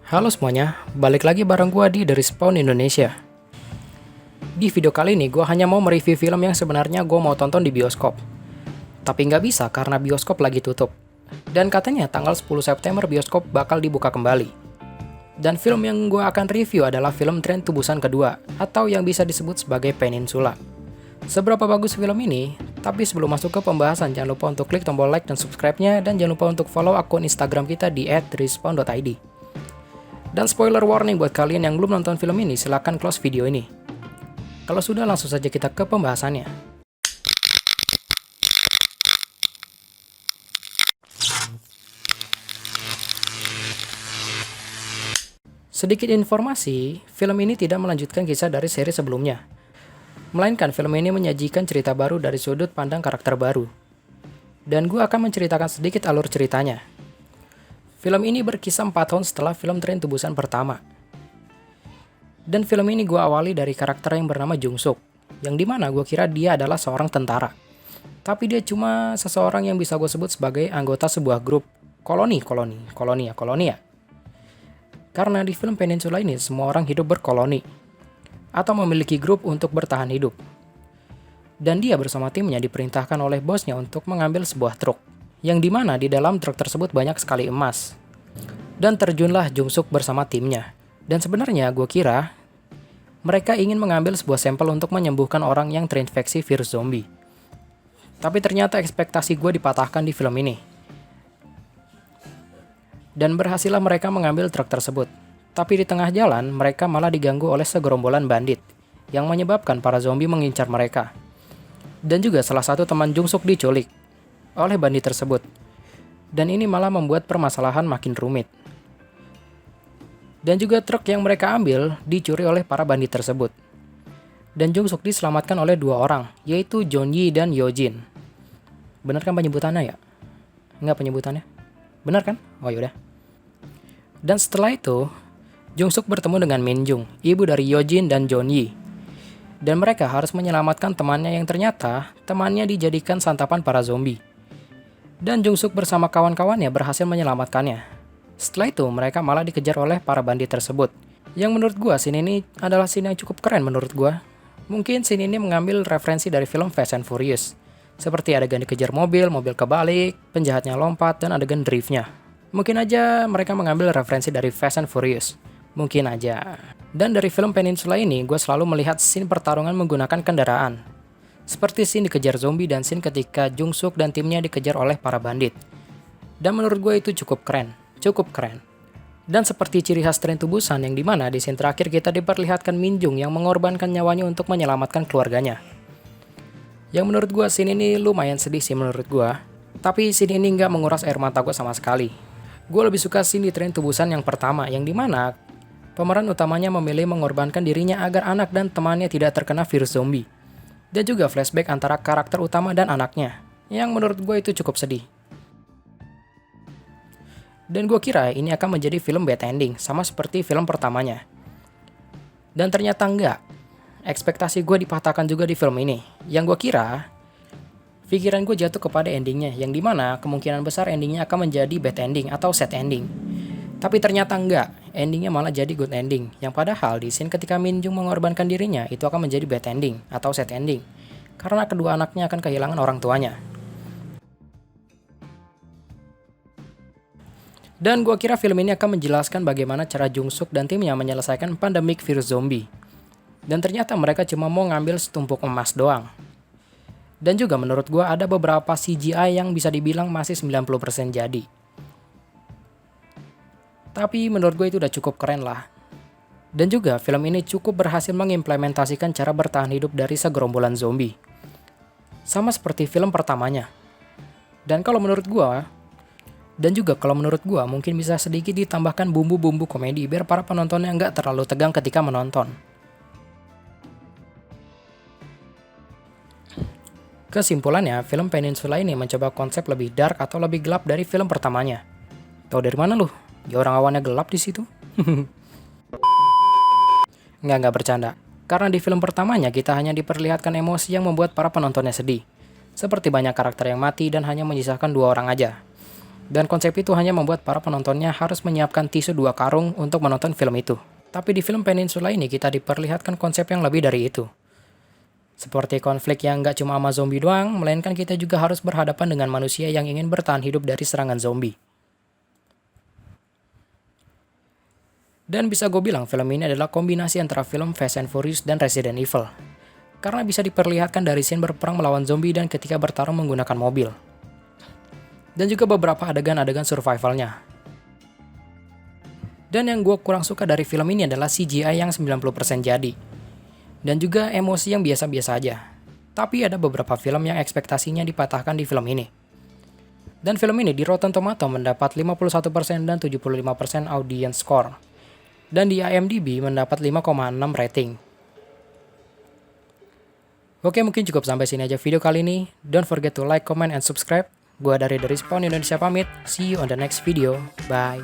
Halo semuanya, balik lagi bareng gua di Dari Spawn Indonesia. Di video kali ini gua hanya mau mereview film yang sebenarnya gua mau tonton di bioskop. Tapi nggak bisa karena bioskop lagi tutup. Dan katanya tanggal 10 September bioskop bakal dibuka kembali. Dan film yang gua akan review adalah film Train to Busan kedua, atau yang bisa disebut sebagai Peninsula. Seberapa bagus film ini? Tapi sebelum masuk ke pembahasan, jangan lupa untuk klik tombol like dan subscribe-nya, dan jangan lupa untuk follow akun Instagram kita di @respawn.id. Dan spoiler warning buat kalian yang belum nonton film ini, silahkan close video ini. Kalau sudah, langsung saja kita ke pembahasannya. Sedikit informasi, film ini tidak melanjutkan kisah dari seri sebelumnya. Melainkan film ini menyajikan cerita baru dari sudut pandang karakter baru. Dan gue akan menceritakan sedikit alur ceritanya. Film ini berkisah 4 tahun setelah film Train to Busan pertama. Dan film ini gue awali dari karakter yang bernama Jung Suk, yang dimana gue kira dia adalah seorang tentara. Tapi dia cuma seseorang yang bisa gue sebut sebagai anggota sebuah grup koloni ya. Karena di film Peninsula ini semua orang hidup berkoloni, atau memiliki grup untuk bertahan hidup. Dan dia bersama timnya diperintahkan oleh bosnya untuk mengambil sebuah truk, yang dimana di dalam truk tersebut banyak sekali emas. Dan terjunlah Jung Suk bersama timnya. Dan sebenarnya gue kira mereka ingin mengambil sebuah sampel untuk menyembuhkan orang yang terinfeksi virus zombie. Tapi ternyata ekspektasi gue dipatahkan di film ini. Dan berhasillah mereka mengambil truk tersebut. Tapi di tengah jalan mereka malah diganggu oleh segerombolan bandit, yang menyebabkan para zombie mengincar mereka. Dan juga salah satu teman Jung Suk diculik oleh bandit tersebut. Dan ini malah membuat permasalahan makin rumit. Dan juga truk yang mereka ambil dicuri oleh para bandit tersebut. Dan Jung Suk diselamatkan oleh 2 orang, yaitu John Yi dan Yo Jin. Benar kan penyebutannya ya? Enggak penyebutannya? Benar kan? Oh yaudah. Dan setelah itu, Jung Suk bertemu dengan Min Jung, ibu dari Yo Jin dan John Yi. Dan mereka harus menyelamatkan temannya yang ternyata temannya dijadikan santapan para zombie. Dan Jung Suk bersama kawan-kawannya berhasil menyelamatkannya. Setelah itu mereka malah dikejar oleh para bandit tersebut. Yang menurut gua scene ini adalah scene yang cukup keren menurut gua. Mungkin scene ini mengambil referensi dari film Fast and Furious. Seperti adegan dikejar mobil kebalik, penjahatnya lompat, dan adegan driftnya. Mungkin aja mereka mengambil referensi dari Fast and Furious. Mungkin aja. Dan dari film Peninsula ini gua selalu melihat scene pertarungan menggunakan kendaraan. Seperti scene dikejar zombie dan scene ketika Jung Suk dan timnya dikejar oleh para bandit. Dan menurut gue itu cukup keren. Dan seperti ciri khas Train to Busan yang dimana di scene terakhir kita diperlihatkan Min Jung yang mengorbankan nyawanya untuk menyelamatkan keluarganya. Yang menurut gue scene ini lumayan sedih sih menurut gue. Tapi scene ini nggak menguras air mata gue sama sekali. Gue lebih suka scene di Train to Busan yang pertama yang dimana pemeran utamanya memilih mengorbankan dirinya agar anak dan temannya tidak terkena virus zombie. Dan juga flashback antara karakter utama dan anaknya, yang menurut gue itu cukup sedih. Dan gue kira ini akan menjadi film bad ending, sama seperti film pertamanya. Dan ternyata enggak. Ekspektasi gue dipatahkan juga di film ini. Yang gue kira, pikiran gue jatuh kepada endingnya, yang dimana kemungkinan besar endingnya akan menjadi bad ending atau sad ending. Tapi ternyata enggak, endingnya malah jadi good ending. Yang padahal di scene ketika Min Jung mengorbankan dirinya, itu akan menjadi bad ending atau sad ending. Karena kedua anaknya akan kehilangan orang tuanya. Dan gua kira film ini akan menjelaskan bagaimana cara Jung Suk dan timnya menyelesaikan pandemik virus zombie. Dan ternyata mereka cuma mau ngambil setumpuk emas doang. Dan juga menurut gua ada beberapa CGI yang bisa dibilang masih 90% jadi. Tapi menurut gue itu udah cukup keren lah. Dan juga film ini cukup berhasil mengimplementasikan cara bertahan hidup dari segerombolan zombie. Sama seperti film pertamanya. Dan kalau menurut gue mungkin bisa sedikit ditambahkan bumbu-bumbu komedi biar para penontonnya nggak terlalu tegang ketika menonton. Kesimpulannya, film Peninsula ini mencoba konsep lebih dark atau lebih gelap dari film pertamanya. Tahu dari mana lu? Ya orang awannya gelap di situ. Nggak bercanda. Karena di film pertamanya kita hanya diperlihatkan emosi yang membuat para penontonnya sedih. Seperti banyak karakter yang mati dan hanya menyisakan 2 orang aja. Dan konsep itu hanya membuat para penontonnya harus menyiapkan tisu 2 karung untuk menonton film itu. Tapi di film Peninsula ini kita diperlihatkan konsep yang lebih dari itu. Seperti konflik yang nggak cuma sama zombie doang, melainkan kita juga harus berhadapan dengan manusia yang ingin bertahan hidup dari serangan zombie. Dan bisa gue bilang film ini adalah kombinasi antara film Fast and Furious dan Resident Evil. Karena bisa diperlihatkan dari scene berperang melawan zombie dan ketika bertarung menggunakan mobil. Dan juga beberapa adegan-adegan survivalnya. Dan yang gue kurang suka dari film ini adalah CGI yang 90% jadi. Dan juga emosi yang biasa-biasa aja. Tapi ada beberapa film yang ekspektasinya dipatahkan di film ini. Dan film ini di Rotten Tomato mendapat 51% dan 75% audience score. Dan di IMDb mendapat 5,6 rating. Oke, mungkin cukup sampai sini aja video kali ini. Don't forget to like, comment, and subscribe. Gua dari Spawn Indonesia pamit. See you on the next video. Bye.